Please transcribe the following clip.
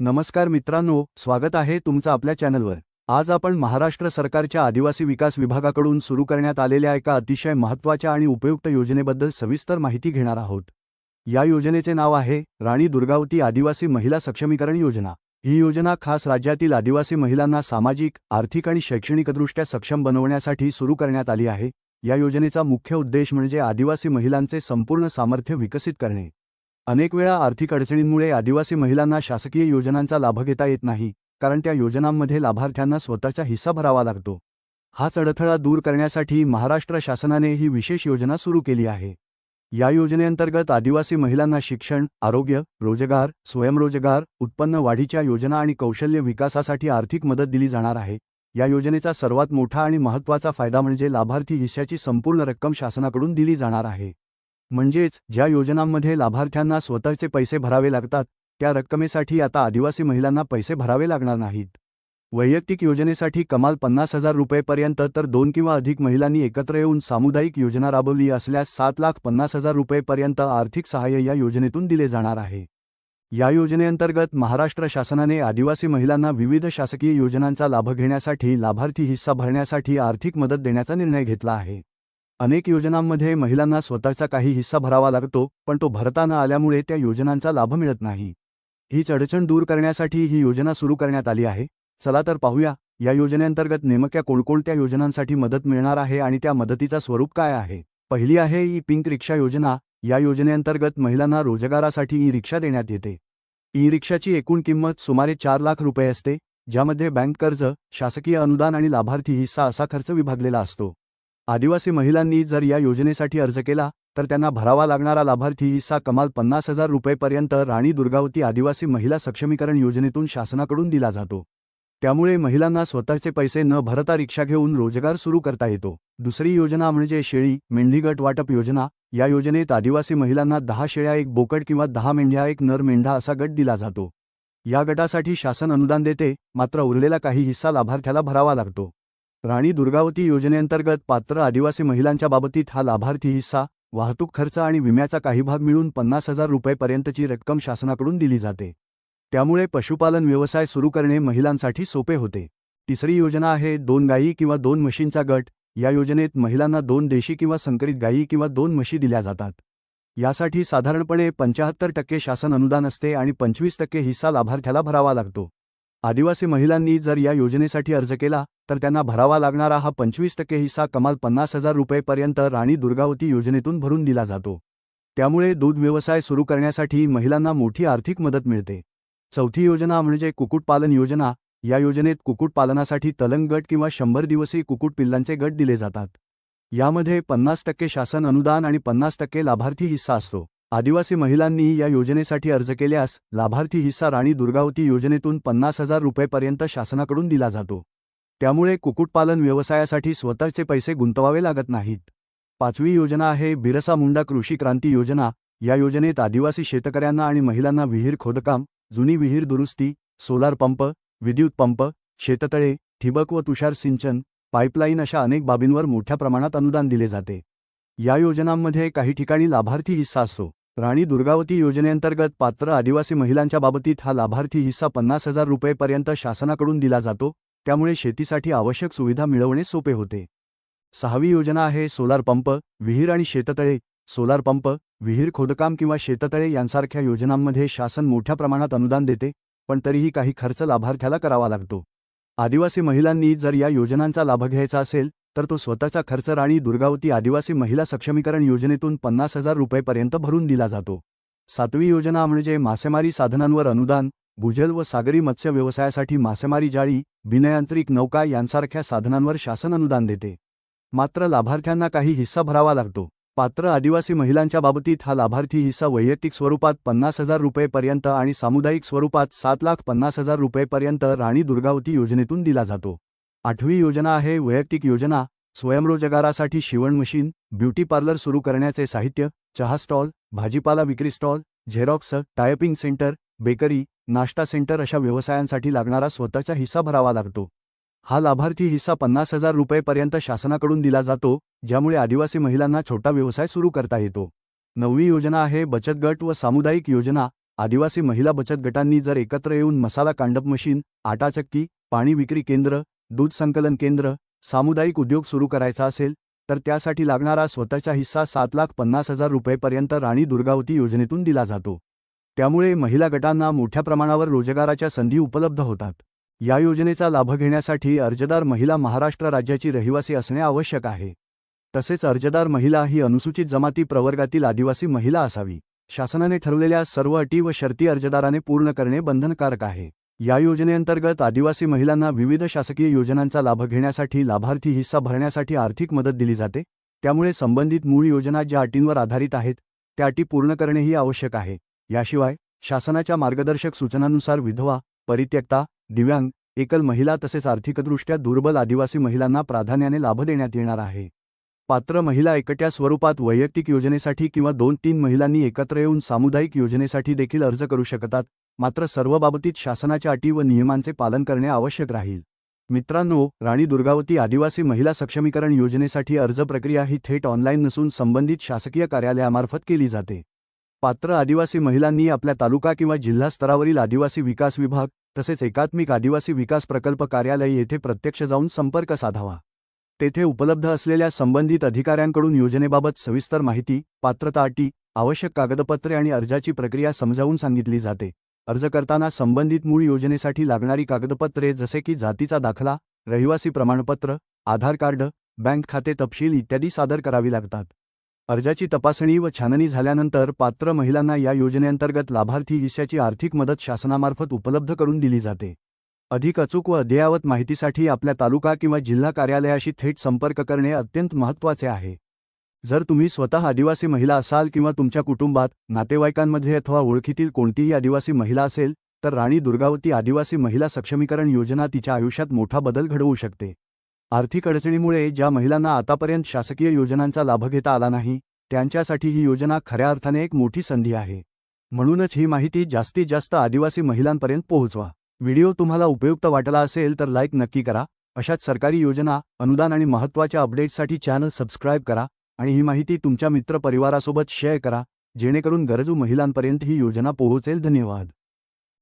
नमस्कार मित्रांनो, स्वागत आहे तुमचं आपल्या चॅनलवर। आज आपण महाराष्ट्र सरकारच्या आदिवासी विकास विभागाकडून सुरू करण्यात आलेल्या एका अतिशय महत्त्वाच्या आणि उपयुक्त योजनेबद्दल सविस्तर माहिती घेणार आहोत। या योजनेचे नाव आहे राणी दुर्गावती आदिवासी महिला सक्षमीकरण योजना। ही योजना खास राज्यातील आदिवासी महिलांना सामाजिक, आर्थिक आणि शैक्षणिकदृष्ट्या सक्षम बनवण्यासाठी सुरू करण्यात आली आहे। या योजनेचा मुख्य उद्देश म्हणजे आदिवासी महिलांचे संपूर्ण सामर्थ्य विकसित करणे। अनेक वेळा आर्थिक अडचणींमुळे आदिवासी महिलांना शासकीय योजनांचा लाभ घेता येत नाही, कारण त्या योजनांमध्ये लाभार्थ्यांना स्वतःचा हिस्सा भरावा लागतो। हाच अडथळा दूर करण्यासाठी महाराष्ट्र शासनाने ही विशेष योजना सुरू केली आहे। या योजनेअंतर्गत आदिवासी महिलांना शिक्षण, आरोग्य, रोजगार, स्वयंरोजगार, उत्पन्न वाढीच्या योजना आणि कौशल्य विकासासाठी आर्थिक मदत दिली जाणार आहे। या योजनेचा सर्वात मोठा आणि महत्त्वाचा फायदा म्हणजे लाभार्थी हिस्साची संपूर्ण रक्कम शासनाकडून दिली जाणार आहे। म्हणजेच ज्या योजनांमध्ये लाभार्थ्यांना स्वतःचे पैसे भरावे लागतात, त्या रक्कमेसाठी आता आदिवासी महिलांना पैसे भरावे लागणार नाहीत। वैयक्तिक योजनेसाठी कमाल 50,000 रुपयेपर्यंत तर 2 किंवा अधिक महिलांनी एकत्र येऊन सामुदायिक योजना राबवली असल्यास 7,50,000 रुपयेपर्यंत आर्थिक सहाय्य या योजनेतून दिले जाणार आहे। या योजनेअंतर्गत महाराष्ट्र शासनाने आदिवासी महिलांना विविध शासकीय योजनांचा लाभ घेण्यासाठी लाभार्थी हिस्सा भरण्यासाठी आर्थिक मदत देण्याचा निर्णय घेतला आहे। अनेक योजनांमध्ये महिलांना स्वतःचा काही हिस्सा भरावा लागतो, पण तो भरता न आल्यामुळे त्या योजनांचा लाभ मिळत नाही। हीच अडचण दूर करण्यासाठी ही योजना सुरू करण्यात आली आहे। चला तर पाहूया, या योजनेअंतर्गत नेमक्या कोणकोणत्या योजनांसाठी मदत मिळणार आहे आणि त्या मदतीचा स्वरूप काय आहे। पहिली आहे ई पिंक रिक्षा योजना। या योजनेअंतर्गत महिलांना रोजगारासाठी ई रिक्षा देण्यात येते। ई रिक्षाची एकूण किंमत सुमारे 4 लाख रुपये असते, ज्यामध्ये बँक कर्ज, शासकीय अनुदान आणि लाभार्थी हिस्सा असा खर्च विभागलेला असतो। आदिवासी महिलांनी जर या योजनेसाठी अर्ज केला तर त्यांना भरावा लागणारा लाभार्थी हिस्सा कमाल 50,000 रुपयेपर्यंत राणी दुर्गावती आदिवासी महिला सक्षमीकरण योजनेतून शासनाकडून दिला जातो। त्यामुळे महिलांना स्वतःचे पैसे न भरता रिक्षा घेऊन रोजगार सुरू करता येतो। दुसरी योजना म्हणजे शेळी, मेंढी गट वाटप योजना। या योजनेत आदिवासी महिलांना 10 शेळ्या, 1 बोकड किंवा 10 मेंढ्या, 1 नर मेंढा असा गट दिला जातो। या गटासाठी शासन अनुदान देते, मात्र उरलेला काही हिस्सा लाभार्थ्याला भरावा लागतो। राणी दुर्गावती योजनेअंतर्गत पात्र आदिवासी महिलांच्या बाबतीत हा लाभार्थी हिस्सा, वाहतूक खर्च आणि विम्याचा काही भाग मिळून 50,000 रुपयेपर्यंतची रक्कम शासनाकडून दिली जाते। त्यामुळे पशुपालन व्यवसाय सुरू करणे महिलांसाठी सोपे होते। तिसरी योजना आहे 2 गायी किंवा 2 म्हशींचा गट। या योजनेत महिलांना 2 देशी किंवा संकरित गायी किंवा 2 म्हशी दिल्या जातात। यासाठी साधारणपणे 75% शासन अनुदान असते आणि 25% हिस्सा लाभार्थ्याला भरावा लागतो। आदिवासी महिलांनी जर या योजनेसाठी अर्ज केला तर त्यांना भरावा लागणारा हा 25% हिस्सा कमाल 50,000 रुपयेपर्यंत राणी दुर्गावती योजनेतून भरून दिला जातो। त्यामुळे दूध व्यवसाय सुरू करण्यासाठी महिलांना मोठी आर्थिक मदत मिळते। चौथी योजना म्हणजे कुक्कुटपालन योजना। या योजनेत कुक्कुटपालनासाठी तलंग गट किंवा 100 दिवसीय कुक्कुट पिल्लांचे गट दिले जातात। यामध्ये 50% शासन अनुदान आणि 50% लाभार्थी हिस्सा असतो। आदिवासी महिलांनी या योजनेसाठी अर्ज केल्यास लाभार्थी हिस्सा राणी दुर्गावती योजनेतून 50,000 रुपयेपर्यंत शासनाकडून दिला जातो। त्यामुळे कुक्कुटपालन व्यवसायासाठी स्वतःचे पैसे गुंतवावे लागत नाहीत। पाचवी योजना आहे बिरसा मुंडा कृषी क्रांती योजना। या योजनेत आदिवासी शेतकऱ्यांना आणि महिलांना विहीर खोदकाम, जुनी विहीर दुरुस्ती, सोलार पंप, विद्युत पंप, शेततळे, ठिबक व तुषार सिंचन, पाईपलाईन अशा अनेक बाबींवर मोठ्या प्रमाणात अनुदान दिले जाते। या योजनांमध्ये काही ठिकाणी लाभार्थी हिस्सा असतो। राणी दुर्गावती योजनेअंतर्गत पात्र आदिवासी महिलांच्या बाबतीत हा लाभार्थी हिस्सा 50,000 रुपयेपर्यंत शासनाकडून दिला जातो। त्यामुळे शेतीसाठी आवश्यक सुविधा मिळवणे सोपे होते। सहावी योजना आहे सोलार पंप, विहीर आणि शेततळे। सोलार पंप, विहीर खोदकाम किंवा शेततळे यांसारख्या योजनांमध्ये शासन मोठ्या प्रमाणात अनुदान देते, पण तरीही काही खर्च लाभार्थ्याला करावा लागतो। आदिवासी महिलांनी जर या योजनांचा लाभ घ्यायचा असेल तर तो स्वतःचा खर्च राणी दुर्गावती आदिवासी महिला सक्षमीकरण योजनेतून 50,000 रुपयेपर्यंत भरून दिला जातो। सातवी योजना म्हणजे मासेमारी साधनांवर अनुदान। भूजल व सागरी मत्स्य व्यवसायासाठी मासेमारी जाळी, बिनयांत्रिक नौका यांसारख्या साधनांवर शासन अनुदान देते, मात्र लाभार्थ्यांना काही हिस्सा भरावा लागतो। पात्र आदिवासी महिलांच्या बाबतीत हा लाभार्थी हिस्सा वैयक्तिक स्वरूपात 50,000 रुपयेपर्यंत आणि सामुदायिक स्वरूपात 7,50,000 रुपयेपर्यंत राणी दुर्गावती योजनेतून दिला जातो। आठवी योजना आहे वैयक्तिक योजना। स्वयंरोजगारासाठी शिवण मशीन, ब्युटी पार्लर सुरू करण्याचे साहित्य, चहा स्टॉल, भाजीपाला विक्री stall, Xerox, typing centre, bakery, नाश्ता सेंटर अशा व्यवसायांसाठी लागणारा स्वतःचा हिस्सा भरावा लागतो। हा लाभार्थी हिस्सा 50,000 रुपयेपर्यंत शासनाकडून दिला जातो, ज्यामुळे आदिवासी महिलांना छोटा व्यवसाय सुरू करता येतो। नववी योजना आहे बचत गट व सामुदायिक योजना। आदिवासी महिला बचत गटांनी जर एकत्र येऊन मसाला कांडप मशीन, आटा चक्की, पाणी विक्री केंद्र, दूध संकलन केंद्र, सामुदायिक उद्योग सुरू करायचा असेल तर त्यासाठी लागणारा स्वतःचा हिस्सा 7,50,000 रुपयेपर्यंत राणी दुर्गावती योजनेतून दिला जातो. त्यामुळे महिला गटांना मोठ्या प्रमाणावर रोजगाराच्या संधी उपलब्ध होतात. या योजनेचा लाभ घेण्यासाठी अर्जदार महिला महाराष्ट्र राज्याची रहिवासी असणे आवश्यक आहे. तसेच अर्जदार महिला ही अनुसूचित जमाती प्रवर्गातील आदिवासी महिला असावी. शासनाने ठरवलेल्या सर्व अटी व शर्ती अर्जदाराने पूर्ण करणे बंधनकारक आहे. या योजनेअंतर्गत आदिवासी महिलांना विविध शासकीय योजनांचा लाभ घेण्यासाठी लाभार्थी हिस्सा भरण्यासाठी आर्थिक मदत दिली जाते. त्यामुळे संबंधित मूळ योजना ज्या अटींवर आधारित आहेत त्या अटी पूर्ण करणेही आवश्यक आहे. याशिवाय शासनाच्या मार्गदर्शक सूचनांनुसार विधवा, परित्यक्ता, दिव्यांग, एकल महिला तसेच आर्थिकदृष्ट्या दुर्बल आदिवासी महिलांना प्राधान्याने लाभ देण्यात येणार आहे. पात्र महिला एकट्या स्वरूपात वैयक्तिक योजनेसाठी किंवा 2-3 महिलांनी एकत्र येऊन सामुदायिक योजनेसाठी देखील अर्ज करू शकतात. मात्र सर्व बाबतीत शासनाच्या अटी व नियमांचे पालन करणे आवश्यक राहील. मित्रांनो, राणी दुर्गावती आदिवासी महिला सक्षमीकरण योजनेसाठी अर्ज प्रक्रिया ही थेट ऑनलाईन नसून संबंधित शासकीय कार्यालयामार्फत केली जाते. पात्र आदिवासी महिलांनी आपल्या तालुका किंवा जिल्हा स्तरावरील आदिवासी विकास विभाग तसेच एकात्मिक आदिवासी विकास प्रकल्प कार्यालय येथे प्रत्यक्ष जाऊन संपर्क साधावा. तेथे उपलब्ध असलेल्या संबंधित अधिकाऱ्यांकडून योजनेबाबत सविस्तर माहिती, पात्रता अटी, आवश्यक कागदपत्रे आणि अर्जाची प्रक्रिया समजावून सांगितली जाते. अर्ज करताना संबंधित मूळ योजनेसाठी लागणारी कागदपत्रे जसे की जातीचा दाखला, रहिवासी प्रमाणपत्र, आधार कार्ड, बँक खाते तपशील इत्यादी सादर करावी लागतात. अर्जाची तपासणी व छाननी झाल्यानंतर पात्र महिलांना या योजनेअंतर्गत लाभार्थी हिस्साची आर्थिक मदत शासनामार्फत उपलब्ध करून दिली जाते. अधिक अचूक व अद्ययावत माहितीसाठी आपल्या तालुका किंवा जिल्हा कार्यालयाशी थेट संपर्क करणे अत्यंत महत्त्वाचे आहे. जर तुम्ही स्वतः आदिवासी महिला असाल किंवा तुमच्या कुटुंबात, नातेवाईकांमध्ये अथवा ओळखीतील कोणतीही आदिवासी महिला असेल तर राणी दुर्गावती आदिवासी महिला सक्षमीकरण योजना तिच्या आयुष्यात मोठा बदल घडवू शकते. आर्थिक अडचणीमुळे ज्या महिलांना आतापर्यंत शासकीय योजनांचा लाभ घेता आला नाही त्यांच्यासाठी ही योजना खऱ्या अर्थाने एक मोठी संधी आहे. म्हणूनच ही माहिती जास्तीत जास्त आदिवासी महिलांपर्यंत पोहोचवा. व्हिडिओ तुम्हाला उपयुक्त वाटला असेल तर लाईक नक्की करा. अशाच सरकारी योजना, अनुदान आणि महत्त्वाच्या अपडेट्ससाठी चॅनल सबस्क्राईब करा आणि ही माहिती तुमच्या मित्रपरिवारासोबत शेअर करा जेणेकरून गरजू महिलांपर्यंत ही योजना पोहोचेल. धन्यवाद.